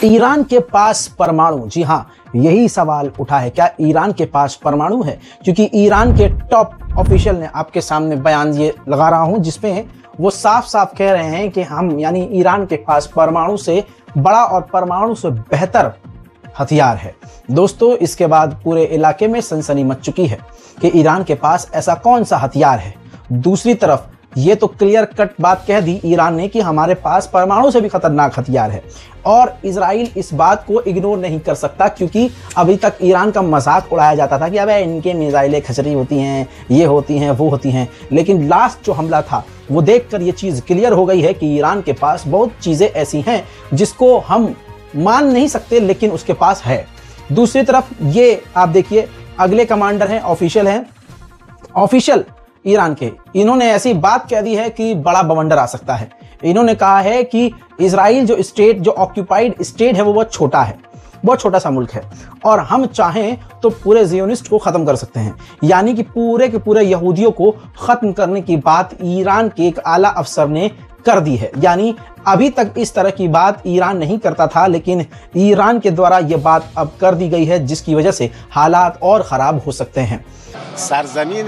Iran के पास परमाणु, जी हां, यही सवाल उठा है, क्या ईरान के पास परमाणु है? क्योंकि ईरान के टॉप ऑफिशियल ने आपके सामने बयान ये लगा रहा हूं जिसमें वो साफ साफ कह रहे हैं कि हम यानी ईरान के पास परमाणु से बड़ा और परमाणु से बेहतर हथियार है। दोस्तों, इसके बाद पूरे इलाके में सनसनी मच चुकी है कि ईरान के पास ऐसा कौन सा हथियार है। दूसरी तरफ ये तो क्लियर कट बात कह दी ईरान ने कि हमारे पास परमाणु से भी खतरनाक हथियार है, और इजराइल इस बात को इग्नोर नहीं कर सकता, क्योंकि अभी तक ईरान का मजाक उड़ाया जाता था कि अबे इनके मिसाइलें खचरी होती हैं, ये होती हैं, वो होती हैं। लेकिन लास्ट जो हमला था वो देखकर ये चीज़ क्लियर हो गई है कि ईरान के पास बहुत चीज़ें ऐसी हैं जिसको हम मान नहीं सकते, लेकिन उसके पास है। दूसरी तरफ ये आप देखिए, अगले कमांडर हैं, ऑफिशियल ईरान के, इन्होंने ऐसी बात कह दी है कि बड़ा बवंडर आ सकता है। इन्होंने कहा है कि इजराइल जो स्टेट, जो ऑक्यूपाइड स्टेट है, वो बहुत छोटा है, बहुत छोटा सा मुल्क है, और हम चाहें तो पूरे जियोनिस्ट को खत्म कर सकते हैं, यानी कि पूरे के पूरे यहूदियों को खत्म करने की बात ईरान के एक आला अफसर ने कर दी है। यानी अभी तक इस तरह की बात ईरान नहीं करता था, लेकिन ईरान के द्वारा यह बात अब कर दी गई है, जिसकी वजह से हालात और खराब हो सकते हैं। सरजमीन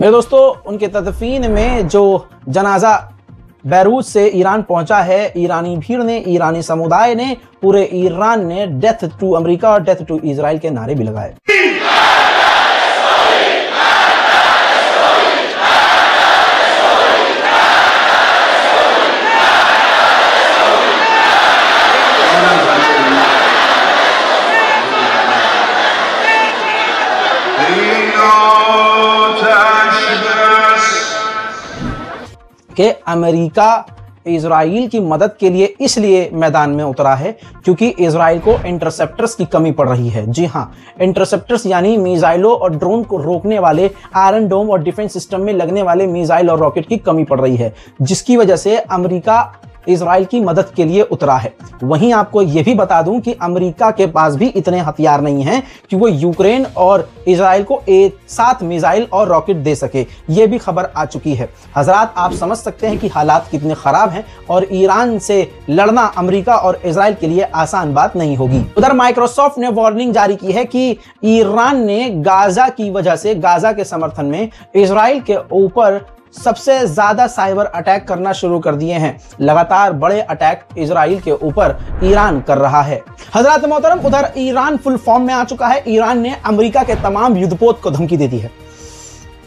मेरे दोस्तों, उनके तदफीन में जो जनाजा बैरूत से ईरान पहुंचा है, ईरानी भीड़ ने, ईरानी समुदाय ने, पूरे ईरान ने डेथ टू अमेरिका और डेथ टू इजराइल के नारे भी लगाए। कि अमेरिका इजराइल की मदद के लिए इसलिए मैदान में उतरा है क्योंकि इजराइल को इंटरसेप्टर्स की कमी पड़ रही है। जी हाँ, इंटरसेप्टर्स यानी मिसाइलों और ड्रोन को रोकने वाले आयरन डोम और डिफेंस सिस्टम में लगने वाले मिसाइल और रॉकेट की कमी पड़ रही है, जिसकी वजह से अमेरिका इजराइल की मदद के लिए उतरा है। वहीं आपको यह भी बता दूं कि अमेरिका के पास भी इतने हथियार नहीं हैं कि वो यूक्रेन और इजराइल को एक साथ मिसाइल और रॉकेट दे सके। यह भी खबर आ चुकी है। हजरात, आप समझ सकते हैं कि हालात कितने खराब हैं, और ईरान से लड़ना अमेरिका और इजराइल के लिए आसान बात नहीं होगी। उधर माइक्रोसॉफ्ट ने वार्निंग जारी की है कि ईरान ने गाजा की वजह से, गाजा के समर्थन में इजराइल के ऊपर सबसे ज्यादा साइबर अटैक करना शुरू कर दिए हैं। लगातार बड़े अटैक इजराइल के ऊपर ईरान कर रहा है। हजरत मोहतरम, उधर ईरान फुल फॉर्म में आ चुका है। ईरान ने अमेरिका के तमाम युद्धपोत को धमकी दे दी है।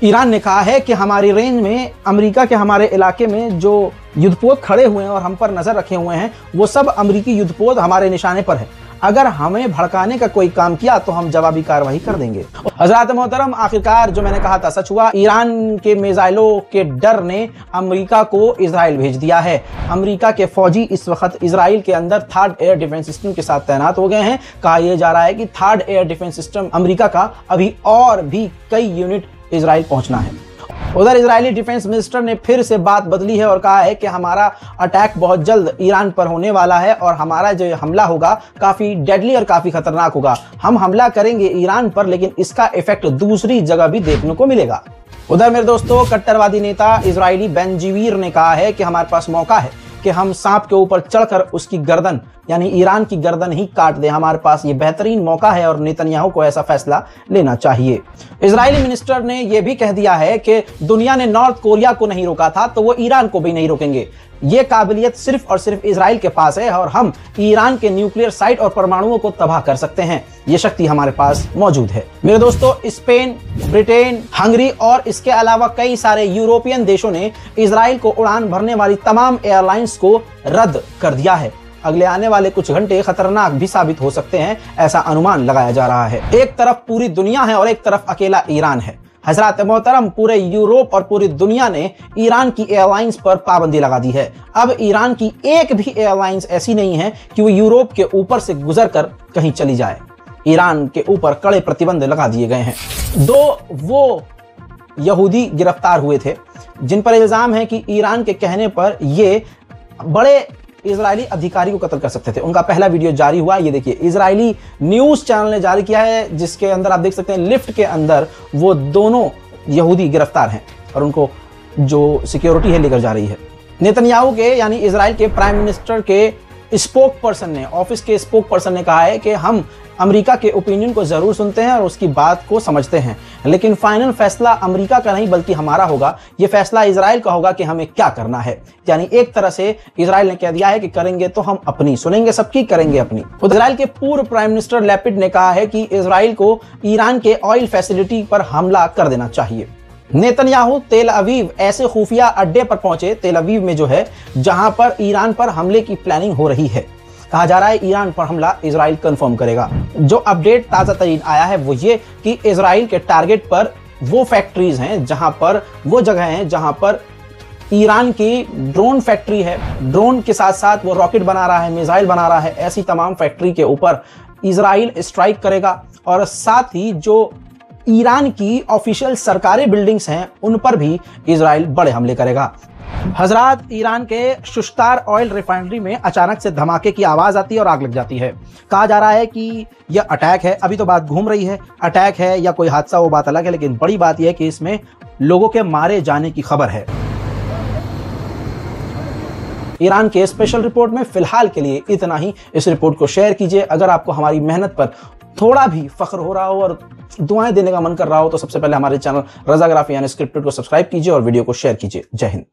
ईरान ने कहा है कि हमारी रेंज में, अमेरिका के हमारे इलाके में जो युद्धपोत खड़े हुए हैं और हम पर नजर रखे हुए हैं, वो सब अमेरिकी युद्धपोत हमारे निशाने पर है। अगर हमें भड़काने का कोई काम किया तो हम जवाबी कार्रवाई कर देंगे। हजरत मोहतरम, आखिरकार जो मैंने कहा था सच हुआ। ईरान के मिसाइलों के डर ने अमेरिका को इजराइल भेज दिया है। अमेरिका के फौजी इस वक्त इजराइल के अंदर थर्ड एयर डिफेंस सिस्टम के साथ तैनात हो गए हैं। कहा यह जा रहा है कि third air defence system America का अभी और भी कई यूनिट इजराइल पहुंचना है। उधर इजरायली डिफेंस मिनिस्टर ने फिर से बात बदली है और कहा है कि हमारा अटैक बहुत जल्द ईरान पर होने वाला है, और हमारा जो हमला होगा काफ़ी डेडली और काफ़ी खतरनाक होगा। हम हमला करेंगे ईरान पर, लेकिन इसका इफेक्ट दूसरी जगह भी देखने को मिलेगा। उधर मेरे दोस्तों, कट्टरवादी नेता इजरायली बेंजीवीर ने कहा है कि हमारे पास मौका है कि हम सांप के ऊपर चढ़कर उसकी गर्दन, यानी ईरान की गर्दन ही काट दें। हमारे पास ये बेहतरीन मौका है और नेतन्याहू को ऐसा फैसला लेना चाहिए। इजरायली मिनिस्टर ने यह भी कह दिया है कि दुनिया ने नॉर्थ कोरिया को नहीं रोका था तो वो ईरान को भी नहीं रोकेंगे। ये काबिलियत सिर्फ और सिर्फ इजराइल के पास है, और हम ईरान के न्यूक्लियर साइट और परमाणुओं को तबाह कर सकते हैं। ये शक्ति हमारे पास मौजूद है। मेरे दोस्तों, स्पेन, ब्रिटेन, हंगरी और इसके अलावा कई सारे यूरोपियन देशों ने इजराइल को उड़ान भरने वाली तमाम एयरलाइंस को रद्द कर दिया है। अगले आने वाले कुछ घंटे खतरनाक भी साबित हो सकते हैं, ऐसा अनुमान लगाया जा रहा है। एक तरफ पूरी दुनिया है और एक तरफ अकेला ईरान है। हजरत मोहतरम, पूरे यूरोप और पूरी दुनिया ने ईरान की एयरलाइंस पर पाबंदी लगा दी है। अब ईरान की एक भी एयरलाइंस ऐसी नहीं है कि वो यूरोप के ऊपर से गुजरकर कहीं चली जाए। ईरान के ऊपर कड़े प्रतिबंध लगा दिए गए हैं। दो वो यहूदी गिरफ्तार हुए थे जिन पर इल्जाम है कि ईरान के कहने पर ये बड़े इजरायली अधिकारी को कत्ल कर सकते थे। उनका पहला वीडियो जारी हुआ, ये देखिए, इजरायली न्यूज चैनल ने जारी किया है, जिसके अंदर आप देख सकते हैं लिफ्ट के अंदर वो दोनों यहूदी गिरफ्तार हैं और उनको जो सिक्योरिटी है लेकर जा रही है। नेतन्याहू के यानी इजराइल के प्राइम मिनिस्टर के स्पोक पर्सन ने, ऑफिस के स्पोक पर्सन ने कहा है कि हम अमेरिका के ओपिनियन को जरूर सुनते हैं और उसकी बात को समझते हैं, लेकिन फाइनल फैसला अमेरिका का नहीं बल्कि हमारा होगा। यह फैसला इजराइल का होगा कि हमें क्या करना है। यानी एक तरह से इजराइल ने कह दिया है कि करेंगे तो हम अपनी, सुनेंगे सबकी, करेंगे अपनी। इजराइल के पूर्व प्राइम मिनिस्टर लैपिड ने कहा है कि इजराइल को ईरान के ऑयल फैसिलिटी पर हमला कर देना चाहिए। नेतन्याहू तेल अवीव ऐसे खुफिया अड्डे पर पहुंचे, तेल अवीव में जो है, जहां पर ईरान पर हमले की प्लानिंग हो रही है। कहा जा रहा है ईरान पर हमला इजराइल कंफर्म करेगा। जो अपडेट ताजा तरीन आया है वो ये कि इजराइल के टारगेट पर वो फैक्ट्रीज हैं जहां पर, वो जगह हैं जहां पर ईरान की ड्रोन फैक्ट्री है, ड्रोन के साथ साथ वो रॉकेट बना रहा है, मिसाइल बना रहा है। ऐसी तमाम फैक्ट्री के ऊपर इजराइल स्ट्राइक करेगा और साथ ही जो ईरान की ऑफिशियल सरकारी बिल्डिंग्स हैं उन पर भी इजराइल बड़े हमले करेगा। हजरात, ईरान के शुश्तार ऑयल रिफाइनरी में अचानक से धमाके की आवाज आती है और आग लग जाती है। कहा जा रहा है कि यह अटैक है। अभी तो बात घूम रही है, अटैक है या कोई हादसा, वो बात अलग है, लेकिन बड़ी बात यह है कि इसमें लोगों के मारे जाने की खबर है। ईरान के स्पेशल रिपोर्ट में फिलहाल के लिए इतना ही। इस रिपोर्ट को शेयर कीजिए। अगर आपको हमारी मेहनत पर थोड़ा भी फख्र हो रहा हो और दुआएं देने का मन कर रहा हो तो सबसे पहले हमारे चैनल रज़ाग्राफी यानी स्क्रिप्टेड को सब्सक्राइब कीजिए और वीडियो को शेयर कीजिए। जय हिंद।